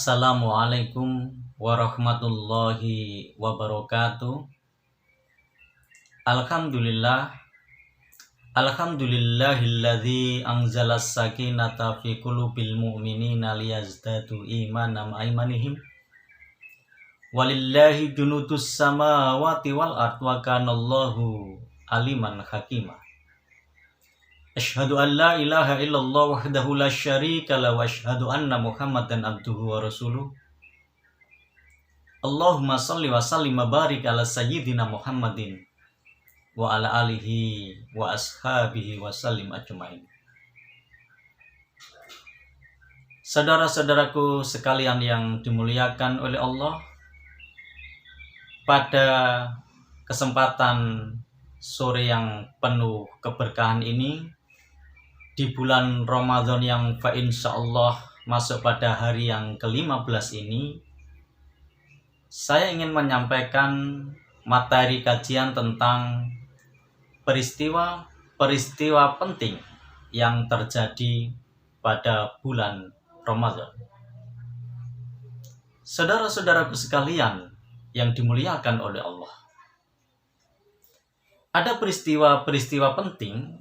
Assalamualaikum warahmatullahi wabarakatuh. Alhamdulillah. Alhamdulillahilladzi anzalas sakinata fi qulubil mu'minina liyazdadu imanan ma'aimanihim. Walillahi junudus samawati wal ard wa kanallahu aliman hakima. Asyhadu an la ilaha illallah wahdahu la syarika la wa asyhadu anna Muhammadan abduhu wa rasuluh. Allahumma salli wa sallim wa barik ala sayyidina Muhammadin wa ala alihi wa ashabihi wa sallim ajmain. Saudara-saudaraku sekalian yang dimuliakan oleh Allah, pada kesempatan sore yang penuh keberkahan ini, di bulan Ramadan yang insyaallah masuk pada hari yang ke-15 ini, saya ingin menyampaikan materi kajian tentang peristiwa-peristiwa penting yang terjadi pada bulan Ramadan. Saudara-saudaraku sekalian yang dimuliakan oleh Allah, ada peristiwa-peristiwa penting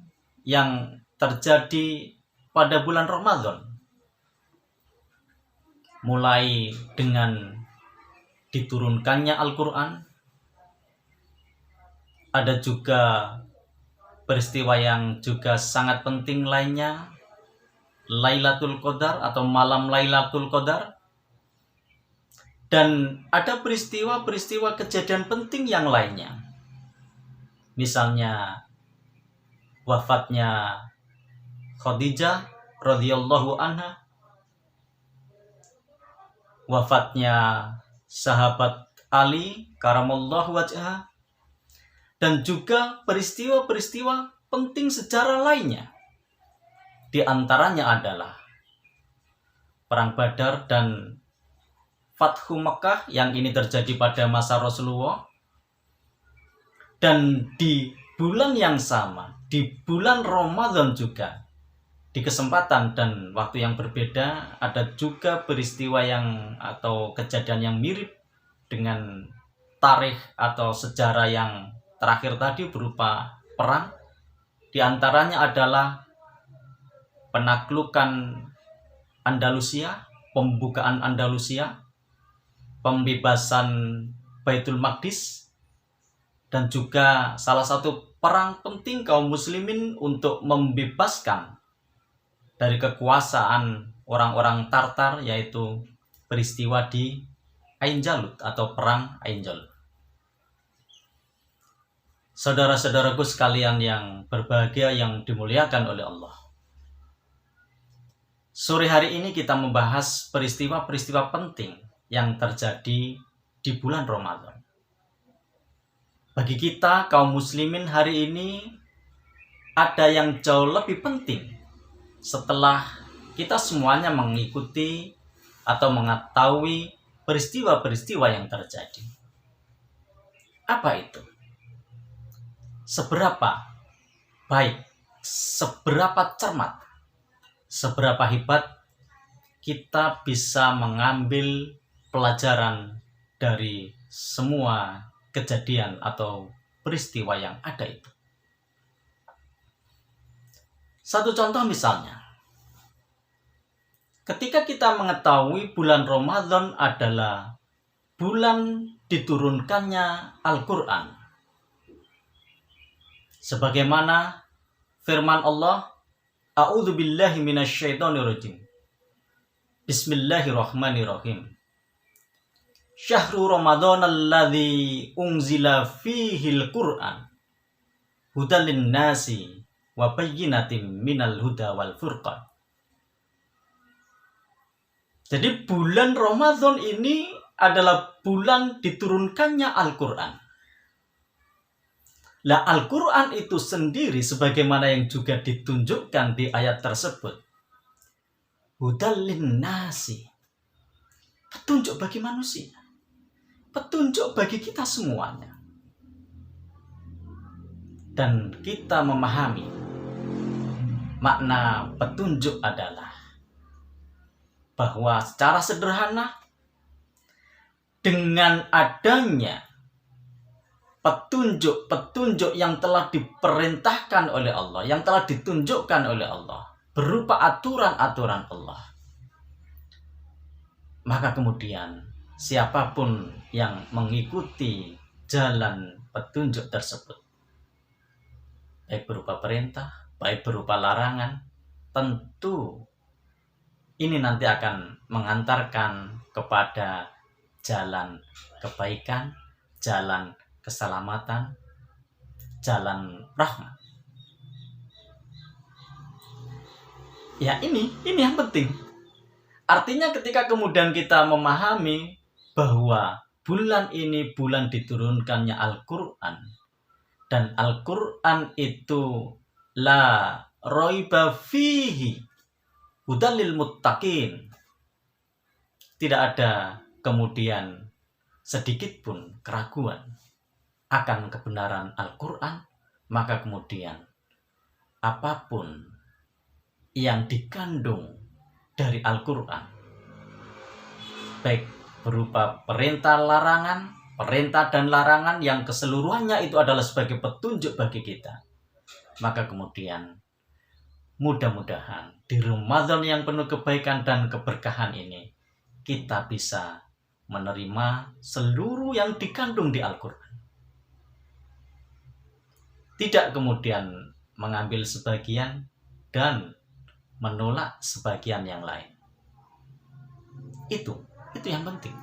yang terjadi pada bulan Ramadan, mulai dengan diturunkannya Al-Quran. Ada juga peristiwa yang juga sangat penting lainnya, Lailatul Qadar atau malam Lailatul Qadar. Dan ada peristiwa-peristiwa kejadian penting yang lainnya, misalnya wafatnya Khadijah radhiyallahu anha, wafatnya sahabat Ali karamallahu wajhah, dan juga peristiwa-peristiwa penting sejarah lainnya. Di antaranya adalah Perang Badar dan Fathu Mekah yang ini terjadi pada masa Rasulullah. Dan di bulan yang sama, di bulan Ramadan juga, di kesempatan dan waktu yang berbeda, ada juga peristiwa yang atau kejadian yang mirip dengan tarikh atau sejarah yang terakhir tadi berupa perang. Di antaranya adalah penaklukan Andalusia, pembukaan Andalusia, pembebasan Baitul Maqdis, dan juga salah satu perang penting kaum muslimin untuk membebaskan dari kekuasaan orang-orang Tartar, yaitu peristiwa di Ain Jalut atau perang Ain Jalut. Saudara-saudaraku sekalian yang berbahagia yang dimuliakan oleh Allah, sore hari ini kita membahas peristiwa-peristiwa penting yang terjadi di bulan Ramadan. Bagi kita kaum muslimin hari ini, ada yang jauh lebih penting setelah kita semuanya mengikuti atau mengetahui peristiwa-peristiwa yang terjadi. Apa itu? Seberapa baik, seberapa cermat, seberapa hebat kita bisa mengambil pelajaran dari semua kejadian atau peristiwa yang ada itu. Satu contoh misalnya, ketika kita mengetahui bulan Ramadan adalah bulan diturunkannya Al-Quran, sebagaimana firman Allah, A'udzubillahi minasyaitonirrajim, Bismillahirrahmanirrahim. Syahrul Ramadan alladzi unzila fihil Qur'an hudal linnasi wa bayyinatin minal huda wal furqan. Jadi bulan Ramadan ini adalah bulan diturunkannya Al-Quran. Lah Al-Quran itu sendiri sebagaimana yang juga ditunjukkan di ayat tersebut, hudal linnasi, petunjuk bagi manusia, petunjuk bagi kita semuanya. Dan kita memahami makna petunjuk adalah bahwa secara sederhana dengan adanya petunjuk-petunjuk yang telah diperintahkan oleh Allah, yang telah ditunjukkan oleh Allah, berupa aturan-aturan Allah, maka kemudian siapapun yang mengikuti jalan petunjuk tersebut, baik berupa perintah, baik berupa larangan, tentu ini nanti akan mengantarkan kepada jalan kebaikan, jalan keselamatan, jalan rahmat. Ya, ini yang penting. Artinya ketika kemudian kita memahami bahwa bulan ini bulan diturunkannya Al-Quran, dan Al-Quran itu la raiba fihi hudan lil muttaqin, tidak ada kemudian sedikit pun keraguan akan kebenaran Al-Quran, maka kemudian apapun yang dikandung dari Al-Quran, baik berupa perintah dan larangan yang keseluruhannya itu adalah sebagai petunjuk bagi kita, maka kemudian mudah-mudahan di Ramadan yang penuh kebaikan dan keberkahan ini kita bisa menerima seluruh yang dikandung di Al-Quran, tidak kemudian mengambil sebagian dan menolak sebagian yang lain. Itu yang penting.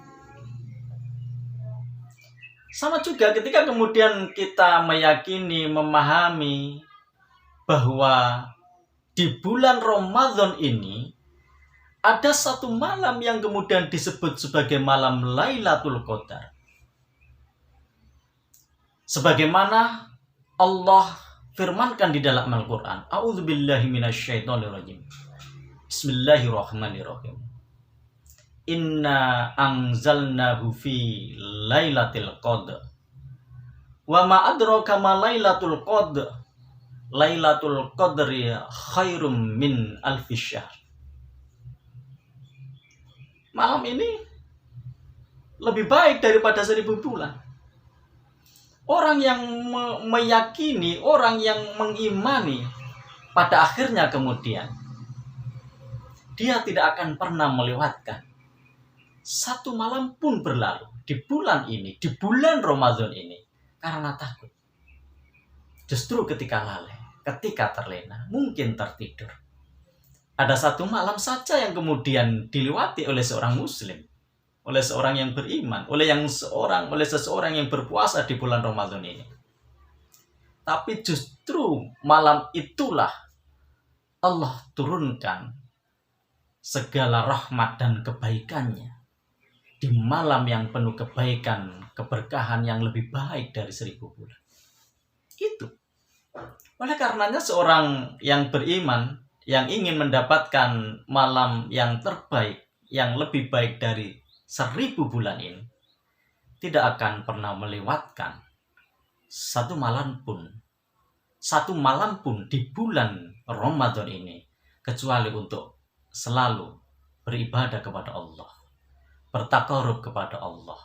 Sama juga ketika kemudian kita meyakini, memahami bahwa di bulan Ramadan ini ada satu malam yang kemudian disebut sebagai malam Lailatul Qadar. Sebagaimana Allah firmankan di dalam Al-Quran, A'udzubillahi minasyaitonirrajim. Bismillahirrahmanirrahim. Inna anzalnahu fi lailatul qadr. Wa ma adraka ma lailatul qadr. Lailatul qadri khairum min alfi syahr. Malam ini lebih baik daripada 1000 bulan. Orang yang meyakini, orang yang mengimani, pada akhirnya kemudian dia tidak akan pernah melewatkan satu malam pun berlalu di bulan ini, di bulan Ramadan ini, karena takut. Justru ketika lalai, ketika terlena, mungkin tertidur, ada satu malam saja yang kemudian dilewati oleh seorang muslim, oleh seorang yang beriman, oleh seseorang yang berpuasa di bulan Ramadan ini. Tapi justru malam itulah Allah turunkan segala rahmat dan kebaikannya. Di malam yang penuh kebaikan, keberkahan yang lebih baik dari 1000 bulan. Itu. Oleh karenanya seorang yang beriman, yang ingin mendapatkan malam yang terbaik, yang lebih baik dari 1000 bulan ini, tidak akan pernah melewatkan satu malam pun di bulan Ramadan ini, kecuali untuk selalu beribadah kepada Allah, bertakarub kepada Allah,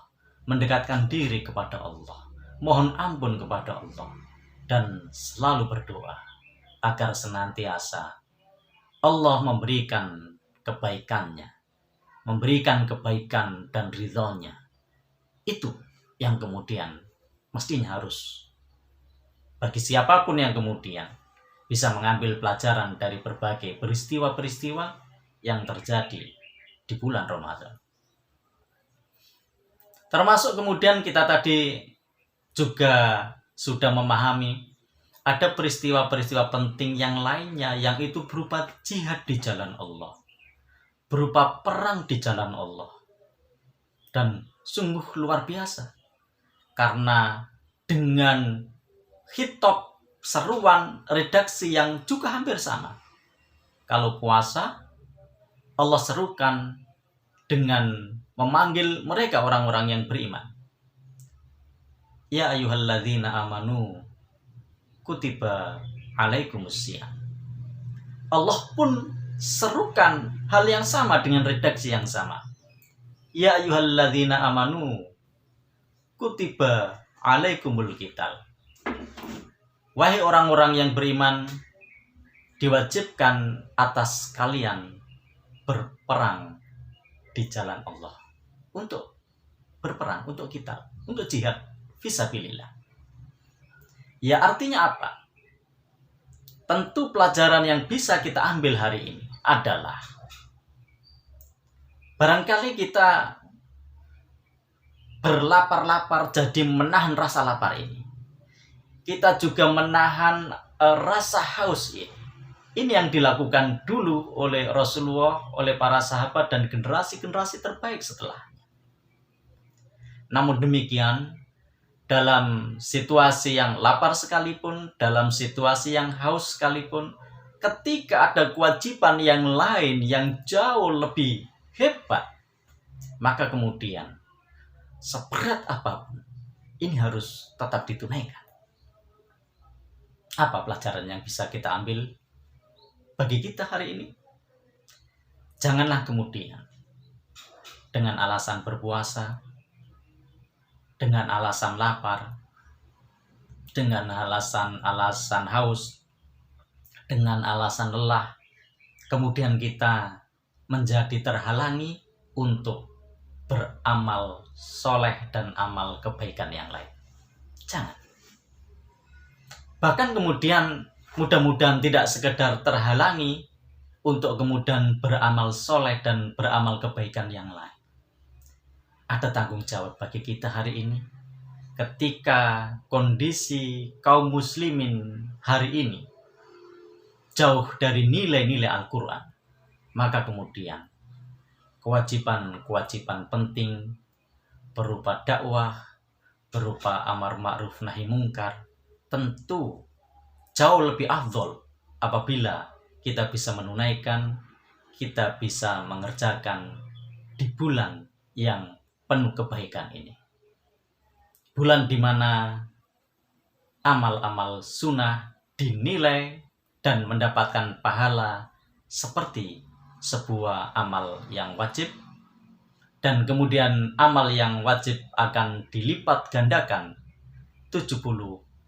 mendekatkan diri kepada Allah, mohon ampun kepada Allah, dan selalu berdoa agar senantiasa Allah memberikan kebaikannya, memberikan kebaikan dan ridhonya. Itu yang kemudian mestinya harus bagi siapapun yang kemudian bisa mengambil pelajaran dari berbagai peristiwa-peristiwa yang terjadi di bulan Ramadan. Termasuk kemudian kita tadi juga sudah memahami ada peristiwa-peristiwa penting yang lainnya, yang itu berupa jihad di jalan Allah, berupa perang di jalan Allah. Dan sungguh luar biasa, karena dengan hitop, seruan, redaksi yang juga hampir sama. Kalau puasa, Allah serukan dengan memanggil mereka orang-orang yang beriman. Ya ayyuhalladzina amanu kutiba alaikumusiyam. Allah pun serukan hal yang sama dengan redaksi yang sama. Ya ayyuhalladzina amanu kutiba alaikumul qital. Wahai orang-orang yang beriman, diwajibkan atas kalian berperang di jalan Allah. Untuk berperang, untuk qital, untuk jihad fisabilillah. Ya, artinya apa? Tentu pelajaran yang bisa kita ambil hari ini adalah barangkali kita berlapar-lapar, jadi menahan rasa lapar ini. Kita juga menahan rasa haus ini. Ini yang dilakukan dulu oleh Rasulullah, oleh para sahabat dan generasi-generasi terbaik setelahnya. Namun demikian, dalam situasi yang lapar sekalipun, dalam situasi yang haus sekalipun, ketika ada kewajiban yang lain yang jauh lebih hebat, maka kemudian seberat apapun ini harus tetap ditunaikan. Apa pelajaran yang bisa kita ambil bagi kita hari ini? Janganlah kemudian dengan alasan berpuasa, dengan alasan lapar, dengan alasan haus, dengan alasan lelah, kemudian kita menjadi terhalangi untuk beramal soleh dan amal kebaikan yang lain. Jangan. Bahkan kemudian mudah-mudahan tidak sekedar terhalangi untuk kemudian beramal soleh dan beramal kebaikan yang lain. Ada tanggung jawab bagi kita hari ini ketika kondisi kaum muslimin hari ini jauh dari nilai-nilai Al-Quran, maka kemudian kewajiban-kewajiban penting berupa dakwah, berupa amar ma'ruf nahi mungkar tentu jauh lebih afdol apabila kita bisa menunaikan, kita bisa mengerjakan di bulan yang penuh kebaikan ini. Bulan di mana amal-amal sunnah dinilai dan mendapatkan pahala seperti sebuah amal yang wajib, dan kemudian amal yang wajib akan dilipat gandakan 70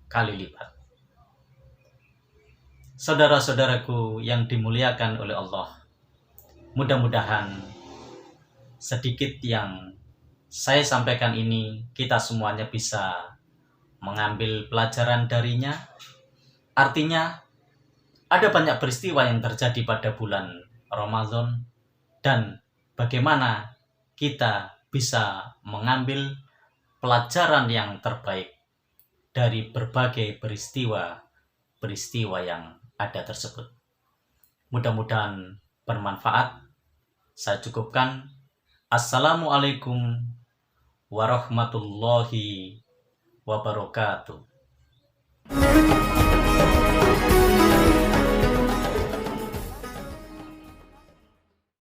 kali lipat. Saudara-saudaraku yang dimuliakan oleh Allah, mudah-mudahan sedikit yang saya sampaikan ini kita semuanya bisa mengambil pelajaran darinya. Artinya ada banyak peristiwa yang terjadi pada bulan Ramadan dan bagaimana kita bisa mengambil pelajaran yang terbaik dari berbagai peristiwa yang ada tersebut. Mudah-mudahan bermanfaat. Saya cukupkan. Assalamualaikum warahmatullahi wabarakatuh.